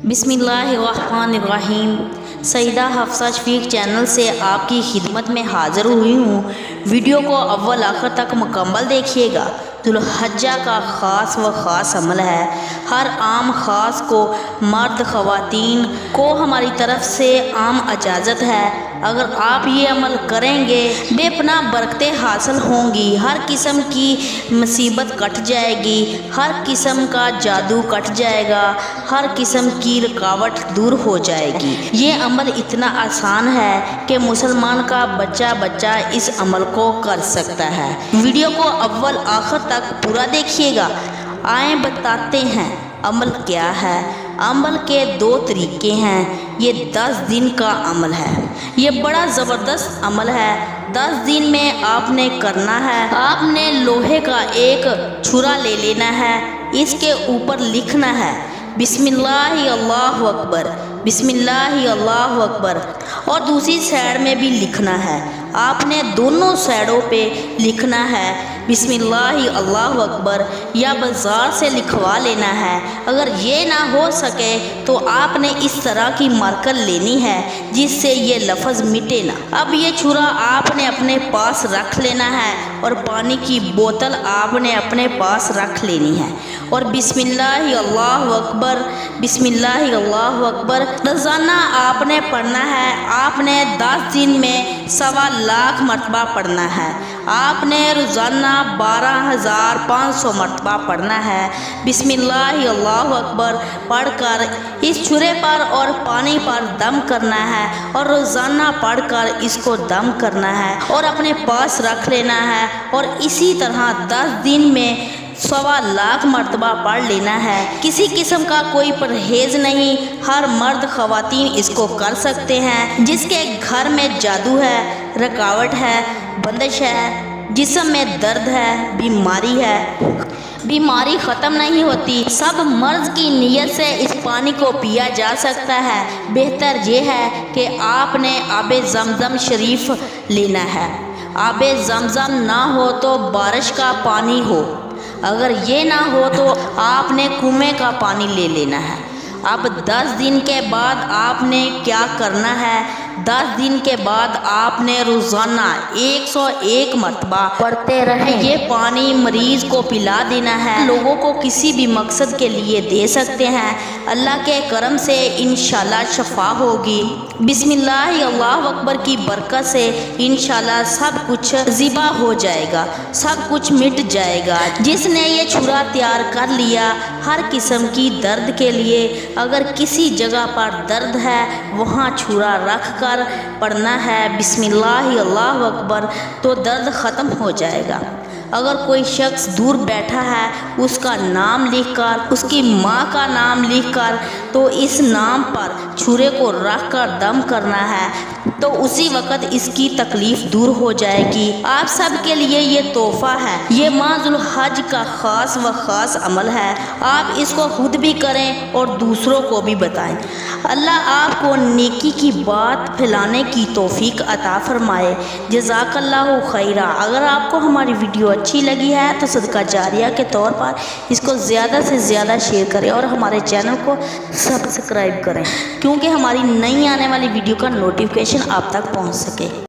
बिस्मिल्लाहिर्रहमानिर्रहीम। सईदा हफ्सा शफीक चैनल से आपकी खिदमत में हाज़िर हुई हूँ। वीडियो को अव्वल आखिर तक मुकम्मल देखिएगा। दुल्हज्जा का ख़ास व ख़ास अमल है। हर आम ख़ास को मर्द ख़वातीन को हमारी तरफ से आम इजाज़त है। अगर आप ये अमल करेंगे बेपनाह बरकतें हासिल होंगी। हर किस्म की मुसीबत कट जाएगी, हर किस्म का जादू कट जाएगा, हर किस्म की रुकावट दूर हो जाएगी। ये अमल इतना आसान है कि मुसलमान का बच्चा बच्चा इस अमल को कर सकता है। वीडियो को अव्वल आखिर तक पूरा देखिएगा। आए बताते हैं अमल क्या है। अमल के दो तरीके हैं। ये 10 दिन का अमल है। ये बड़ा ज़बरदस्त अमल है। 10 दिन में आपने करना है। आपने लोहे का एक छुरा ले लेना है। इसके ऊपर लिखना है बिस्मिल्लाहि अल्लाहु अकबर, बिस्मिल्लाहि अल्लाहु अकबर, और दूसरी साइड में भी लिखना है। आपने दोनों साइडों पे लिखना है बिस्मिल्लाहि अल्लाहु अकबर, या बाज़ार से लिखवा लेना है। अगर ये ना हो सके तो आपने इस तरह की मार्कर लेनी है जिससे ये लफ्ज़ मिटे ना। अब ये छुरा आपने अपने पास रख लेना है और पानी की बोतल आपने अपने पास रख लेनी है और बिस्मिल्लाहि अल्लाहु अकबर, बिस्मिल्लाहि अल्लाहु अकबर रोज़ाना आपने पढ़ना है। आपने 10 दिन में 1.25 लाख मरतबा पढ़ना है। आपने रोज़ाना 12,500 मरतबा पढ़ना है। बिस्मिल्लाहि अल्लाहु अकबर पढ़कर इस छुरे पर और पानी पर दम करना है और रोज़ाना पढ़कर इसको दम करना है और अपने पास रख लेना है और इसी तरह 10 दिन में 1.25 लाख मरतबा पढ़ लेना है। किसी किस्म का कोई परहेज़ नहीं। हर मर्द ख़वातीन इसको कर सकते हैं। जिसके घर में जादू है, रुकावट है, बंदिश है, जिस्म में दर्द है, बीमारी है, बीमारी ख़त्म नहीं होती, सब मर्ज़ की नीयत से इस पानी को पिया जा सकता है। बेहतर ये है कि आपने आबे ज़मज़म शरीफ लेना है। आबे ज़मज़म ना हो तो बारिश का पानी हो। अगर ये ना हो तो आपने कुएं का पानी ले लेना है। अब 10 दिन के बाद आपने क्या करना है। 10 दिन के बाद आपने रोज़ाना 101 मरतबा पढ़ते रहे। ये पानी मरीज़ को पिला देना है। लोगों को किसी भी मकसद के लिए दे सकते हैं। अल्लाह के करम से इंशाल्लाह शफा होगी। बिस्मिल्लाहि अल्लाहु अकबर की बरकत से इंशाल्लाह सब कुछ ज़िबा हो जाएगा, सब कुछ मिट जाएगा। जिसने ये छुरा तैयार कर लिया हर किस्म की दर्द के लिए, अगर किसी जगह पर दर्द है वहाँ छुरा रख कर पढ़ना है बिस्मिल्लाहि अल्लाहु अकबर, तो दर्द ख़त्म हो जाएगा। अगर कोई शख्स दूर बैठा है उसका नाम लिखकर, उसकी माँ का नाम लिखकर, तो इस नाम पर छुरे को रख कर दम करना है तो उसी वक़्त इसकी तकलीफ़ दूर हो जाएगी। आप सब के लिए ये तोहफ़ा है। ये माह ज़ुल्हज का ख़ास व ख़ास अमल है। आप इसको खुद भी करें और दूसरों को भी बताएं। अल्लाह आपको नेकी की बात फैलाने की तौफीक अता फ़रमाए। जज़ाकल्लाहु खैरा। अगर आपको हमारी वीडियो अच्छी लगी है तो सदका जारिया के तौर पर इसको ज़्यादा से ज़्यादा शेयर करें और हमारे चैनल को सब्सक्राइब करें, क्योंकि हमारी नई आने वाली वीडियो का नोटिफिकेशन आप तक पहुंच सके।